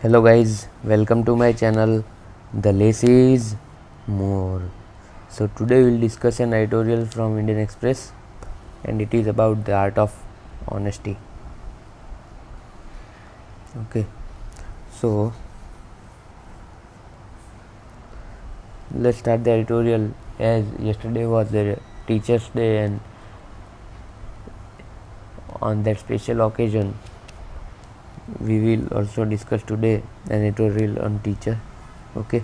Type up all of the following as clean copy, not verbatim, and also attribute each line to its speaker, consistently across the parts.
Speaker 1: Hello guys, welcome to my channel. The less is more. So today we'll discuss an editorial from Indian Express and it is about the art of honesty. Okay, so let's start the editorial. As yesterday was the Teachers' Day, and on that special occasion we will also discuss today an editorial on teacher. Okay,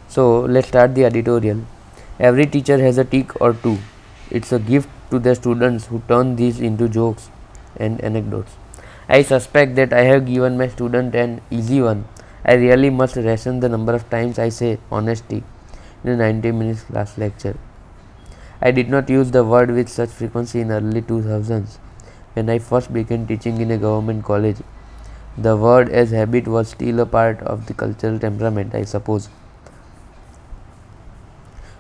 Speaker 1: so let's start the editorial. Every teacher has a tick or two. It's a gift to the students who turn these into jokes and anecdotes. I suspect that I have given my student an easy one. I really must ration the number of times I say honesty in a 90 minutes class lecture. I did not use the word with such frequency in early 2000s when I first began teaching in a government college. The word as habit was still a part of the cultural temperament, I suppose.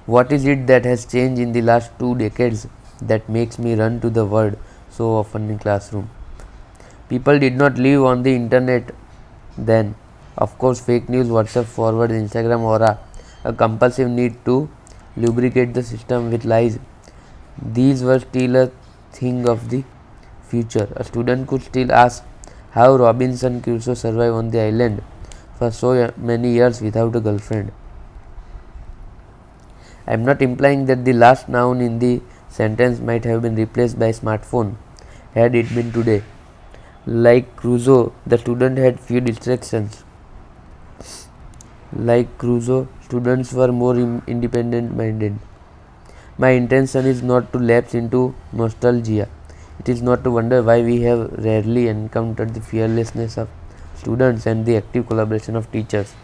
Speaker 1: What is it that has changed in the last 2 decades that makes me run to the word so often in classroom? People did not live on the internet then. Of course, fake news, WhatsApp forward, Instagram aura, a compulsive need to lubricate the system with lies. These were still a thing of the future. A student could still ask how Robinson Crusoe survived on the island for so many years without a girlfriend. I am not implying that the last noun in the sentence might have been replaced by smartphone had it been today. Like Crusoe, the student had few distractions. Like Crusoe, students were more independent minded. My intention is not to lapse into nostalgia. It is not to wonder why we have rarely encountered the fearlessness of students and the active collaboration of teachers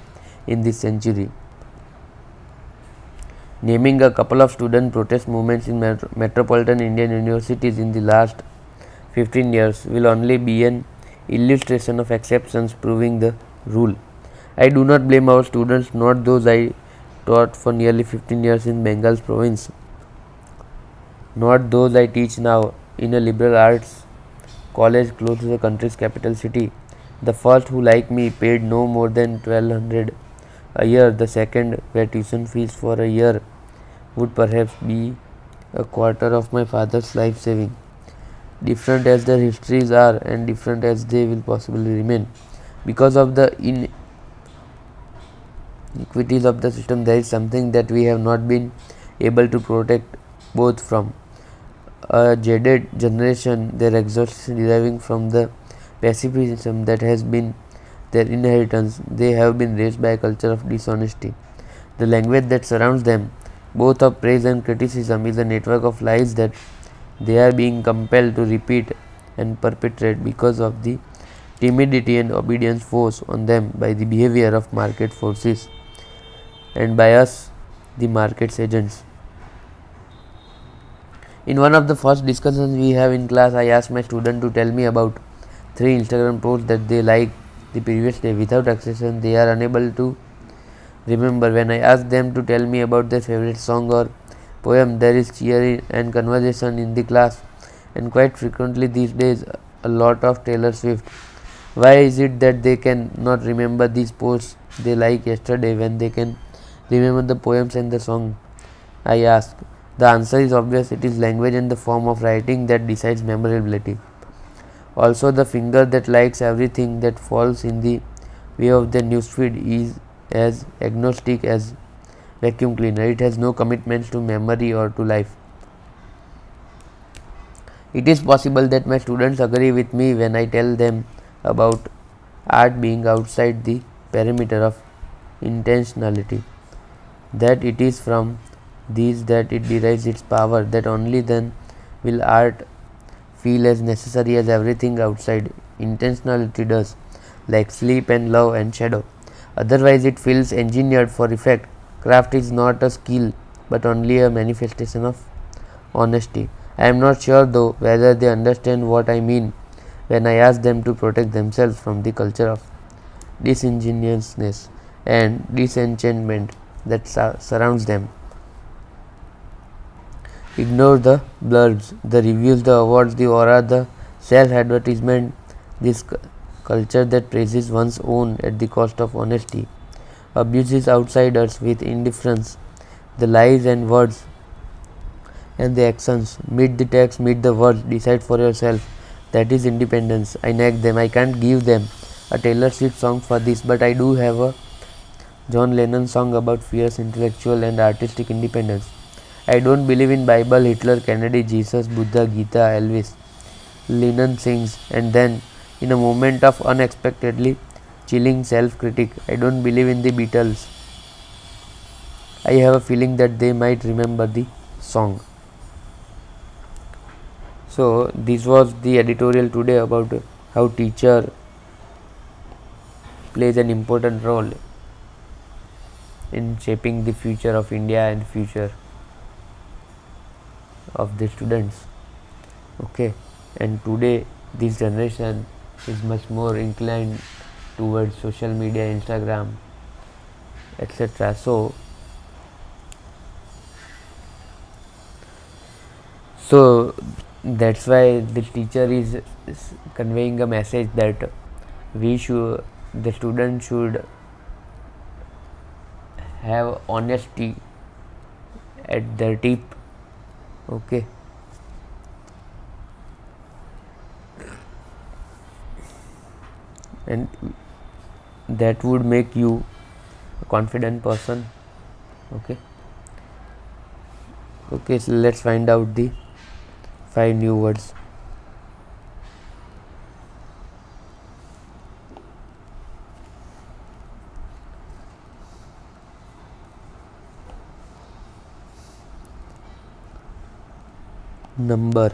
Speaker 1: in this century. Naming a couple of student protest movements in metropolitan Indian universities in the last 15 years will only be an illustration of exceptions proving the rule. I do not blame our students, not those I taught for nearly 15 years in Bengal's province, not those I teach now in a liberal arts college close to the country's capital city. The first, who like me paid no more than 1200 a year, the second, where tuition fees for a year would perhaps be a quarter of my father's life saving. Different as their histories are and different as they will possibly remain. Because of the inequities of the system, there is something that we have not been able to protect both from. A jaded generation, their exhaustion deriving from the pacifism that has been their inheritance. They have been raised by a culture of dishonesty. The language that surrounds them, both of praise and criticism, is a network of lies that they are being compelled to repeat and perpetrate because of the timidity and obedience forced on them by the behavior of market forces and by us, the market's agents. In one of the first discussions we have in class, I asked my student to tell me about 3 Instagram posts that they liked the previous day. Without accession, they are unable to remember. When I ask them to tell me about their favorite song or poem, there is cheer and conversation in the class, and quite frequently these days a lot of Taylor Swift. Why is it that they can not remember these posts they liked yesterday when they can remember the poems and the song? I ask. The answer is obvious. It is language and the form of writing that decides memorability. Also, the finger that likes everything that falls in the way of the newsfeed is as agnostic as vacuum cleaner. It has no commitments to memory or to life. It is possible that my students agree with me when I tell them about art being outside the perimeter of intentionality, that it is from these that it derives its power, that only then will art feel as necessary as everything outside intentionality does, like sleep and love and shadow. Otherwise, it feels engineered for effect. Craft is not a skill but only a manifestation of honesty. I am not sure though whether they understand what I mean when I ask them to protect themselves from the culture of disingenuousness and disenchantment that surrounds them. Ignore the blurbs, the reviews, the awards, the aura, the self advertisement. This culture that praises one's own at the cost of honesty, abuses outsiders with indifference, the lies and words and the actions. Meet the text, meet the words, decide for yourself. That is independence. I nag them. I can't give them a Taylor Swift song for this, but I do have a John Lennon song about fierce intellectual and artistic independence. I don't believe in Bible, Hitler, Kennedy, Jesus, Buddha, Gita, Elvis. Lennon sings, and then, in a moment of unexpectedly chilling self-critic, I don't believe in the Beatles. I have a feeling that they might remember the song. So this was the editorial today about how teacher plays an important role in shaping the future of India and future of the students. Okay, and today this generation is much more inclined towards social media, Instagram, etc. So that's why the teacher is conveying a message that the student should have honesty at their tip. Okay, and that would make you a confident person. Okay, so let's find out the 5 new words. Number,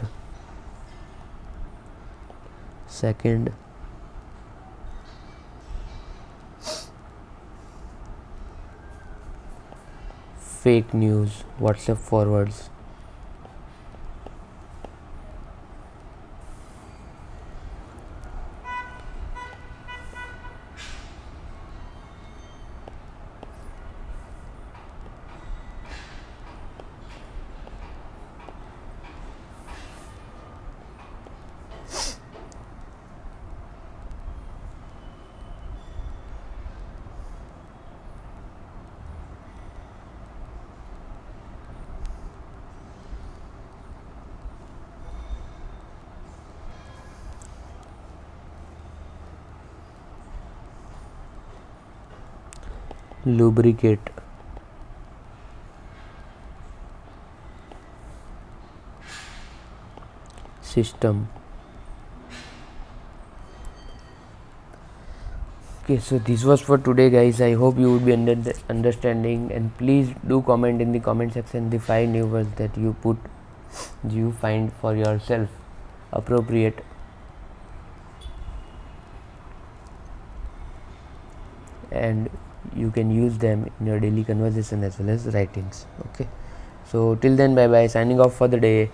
Speaker 1: second, fake news, WhatsApp forwards, lubricate, system. Okay, so this was for today, guys. I hope you would be understanding, and please do comment in the comment section the 5 new words that you find for yourself appropriate, and you can use them in your daily conversation as well as writings. Okay, so till then, bye bye, signing off for the day.